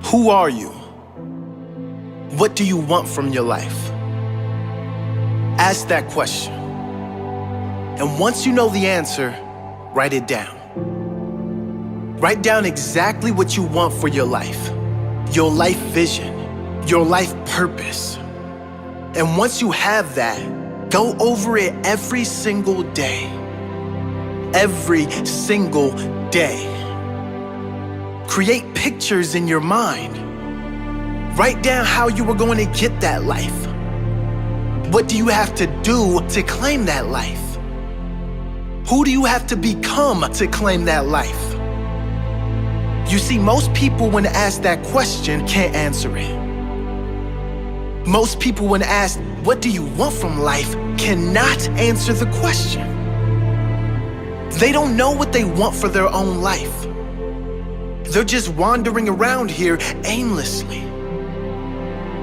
Who are you? What do you want from your life? Ask that question. And once you know the answer, write it down. Write down exactly what you want for your life vision, your life purpose. And once you have that, go over it every single day. Every single day. Create pictures in your mind. Write down how you are going to get that life. What do you have to do to claim that life? Who do you have to become to claim that life? You see, most people when asked that question can't answer it. Most people when asked, what do you want from life, cannot answer the question. They don't know what they want for their own life. They're just wandering around here aimlessly.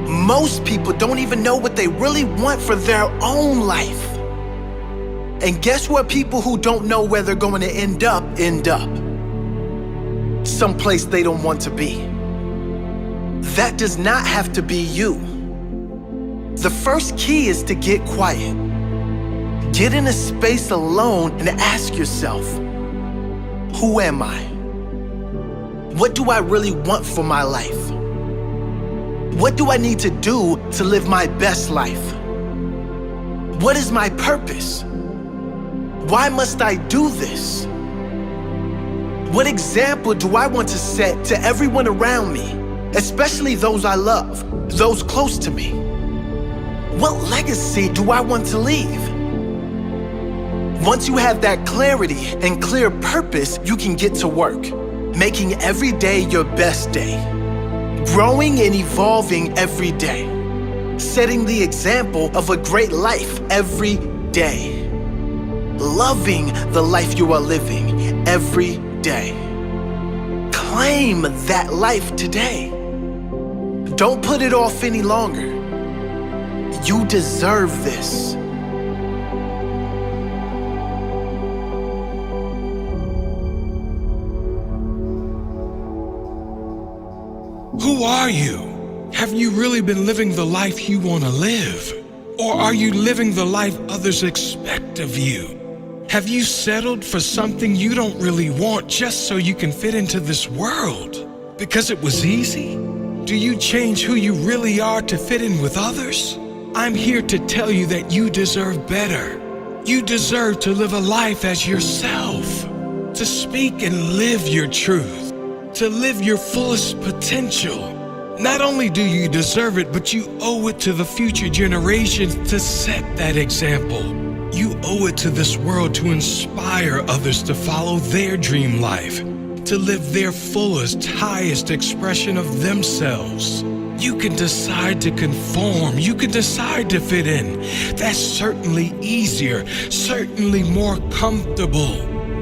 Most people don't even know what they really want for their own life. And guess what? People who don't know where they're going to end up. Someplace they don't want to be. That does not have to be you. The first key is to get quiet. Get in a space alone and ask yourself, who am I? What do I really want for my life? What do I need to do to live my best life? What is my purpose? Why must I do this? What example do I want to set to everyone around me, especially those I love, those close to me? What legacy do I want to leave? Once you have that clarity and clear purpose, you can get to work, making every day your best day, growing and evolving every day, setting the example of a great life every day, loving the life you are living every day. Claim that life today. Don't put it off any longer. You deserve this. Who are you? Have you really been living the life you want to live? Or are you living the life others expect of you? Have you settled for something you don't really want just so you can fit into this world? Because it was easy? Do you change who you really are to fit in with others? I'm here to tell you that you deserve better. You deserve to live a life as yourself, to speak and live your truth, to live your fullest potential. Not only do you deserve it, but you owe it to the future generations to set that example. You owe it to this world to inspire others to follow their dream life, to live their fullest, highest expression of themselves. You can decide to conform. You can decide to fit in. That's certainly easier, certainly more comfortable.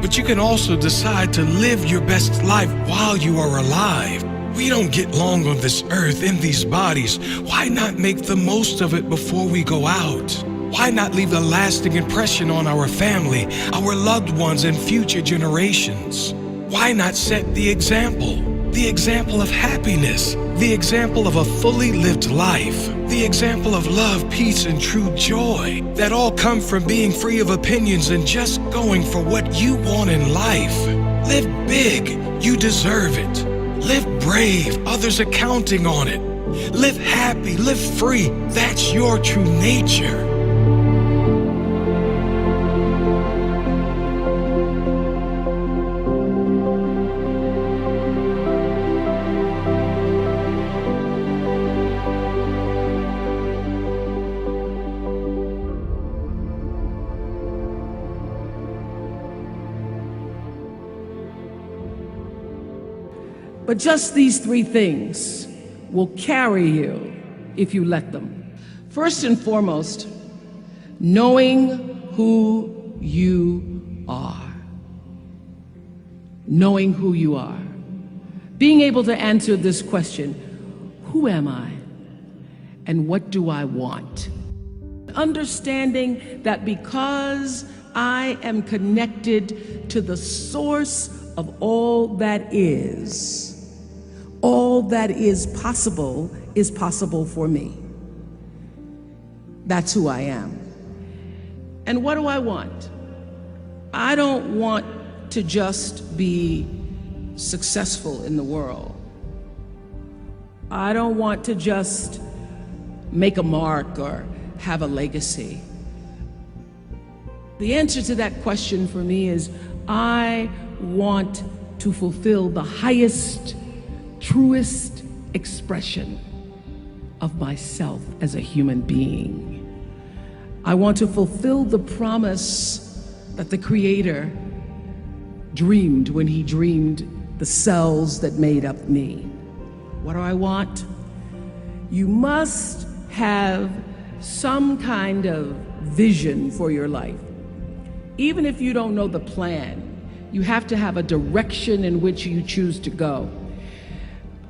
But you can also decide to live your best life while you are alive. We don't get long on this earth in these bodies. Why not make the most of it before we go out? Why not leave a lasting impression on our family, our loved ones, and future generations? Why not set the example of happiness, the example of a fully lived life, the example of love, peace, and true joy that all come from being free of opinions and just going for what you want in life. Live big, you deserve it. Live brave, others are counting on it. Live happy, live free, that's your true nature. But just these three things will carry you if you let them. First and foremost, knowing who you are. Knowing who you are. Being able to answer this question, who am I? And what do I want? Understanding that because I am connected to the source of all that is, All that is possible for me. That's who I am. And what do I want? I don't want to just be successful in the world. I don't want to just make a mark or have a legacy. The answer to that question for me is I want to fulfill the highest, truest expression of myself as a human being. I want to fulfill the promise that the Creator dreamed when He dreamed the cells that made up me. What do I want? You must have some kind of vision for your life. Even if you don't know the plan, you have to have a direction in which you choose to go.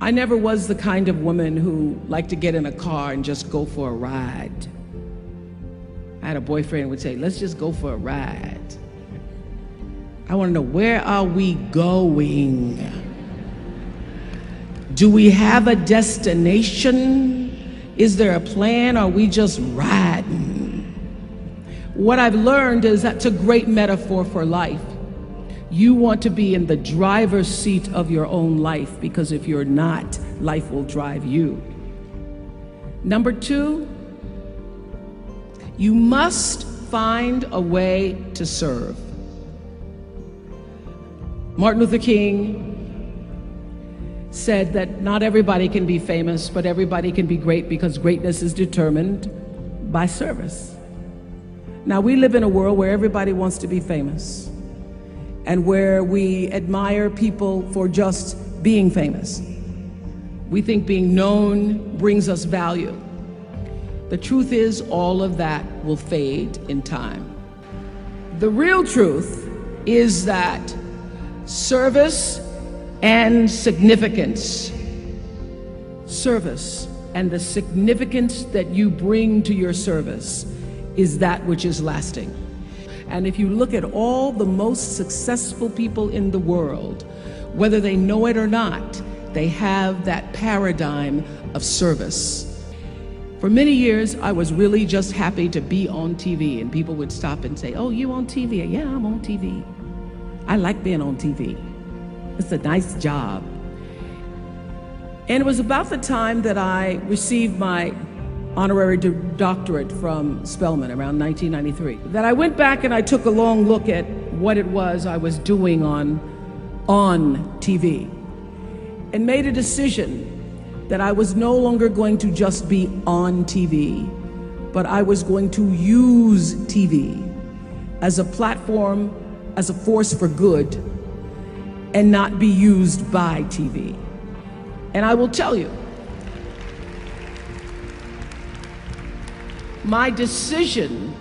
I never was the kind of woman who liked to get in a car and just go for a ride. I had a boyfriend who would say, let's just go for a ride. I want to know, where are we going? Do we have a destination? Is there a plan? Or are we just riding? What I've learned is that's a great metaphor for life. You want to be in the driver's seat of your own life, because if you're not, life will drive you. Number two, you must find a way to serve. Martin Luther King said that not everybody can be famous, but everybody can be great, because greatness is determined by service. Now, we live in a world where everybody wants to be famous, and where we admire people for just being famous. We think being known brings us value. The truth is, all of that will fade in time. The real truth is that service and significance, service and the significance that you bring to your service is that which is lasting. And if you look at all the most successful people in the world, whether they know it or not, they have that paradigm of service. For many years, I was really just happy to be on TV, and people would stop and say, oh, you on TV? Yeah, I'm on TV. I like being on TV. It's a nice job. And it was about the time that I received my honorary doctorate from Spelman around 1993, that I went back and I took a long look at what it was I was doing on TV, and made a decision that I was no longer going to just be on TV, but I was going to use TV as a platform, as a force for good, and not be used by TV. And I will tell you, my decision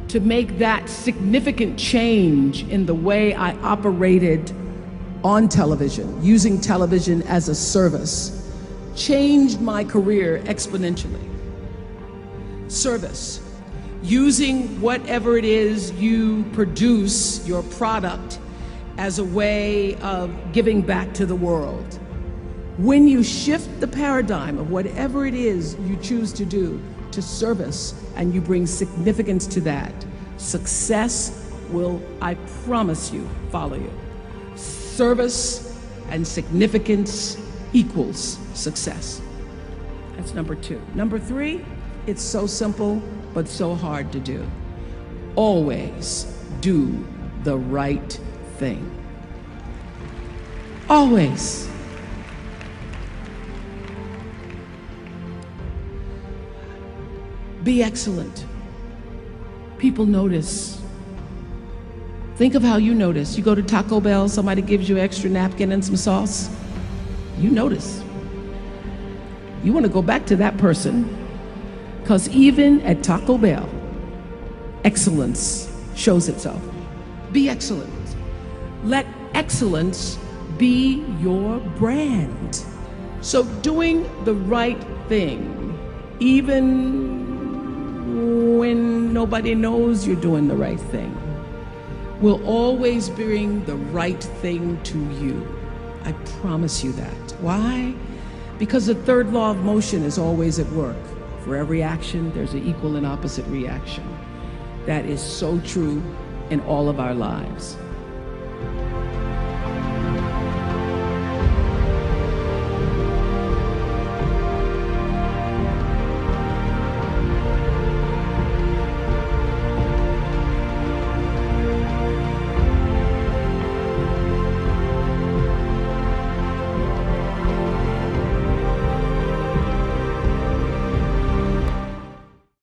to make that significant change in the way I operated on television, using television as a service, changed my career exponentially. Service, using whatever it is you produce, your product, as a way of giving back to the world. When you shift the paradigm of whatever it is you choose to do to service, and you bring significance to that, success will, I promise you, follow you. Service and significance equals success. That's number two. Number three, it's so simple, but so hard to do. Always do the right thing. Always. Be excellent. People notice. Think of how you notice. You go to Taco Bell, somebody gives you an extra napkin and some sauce. You notice. You want to go back to that person, because even at Taco Bell, excellence shows itself. Be excellent. Let excellence be your brand. So doing the right thing, even when nobody knows you're doing the right thing, will always bring the right thing to you. I promise you that. Why? Because the third law of motion is always at work. For every action, there's an equal and opposite reaction. That is so true in all of our lives.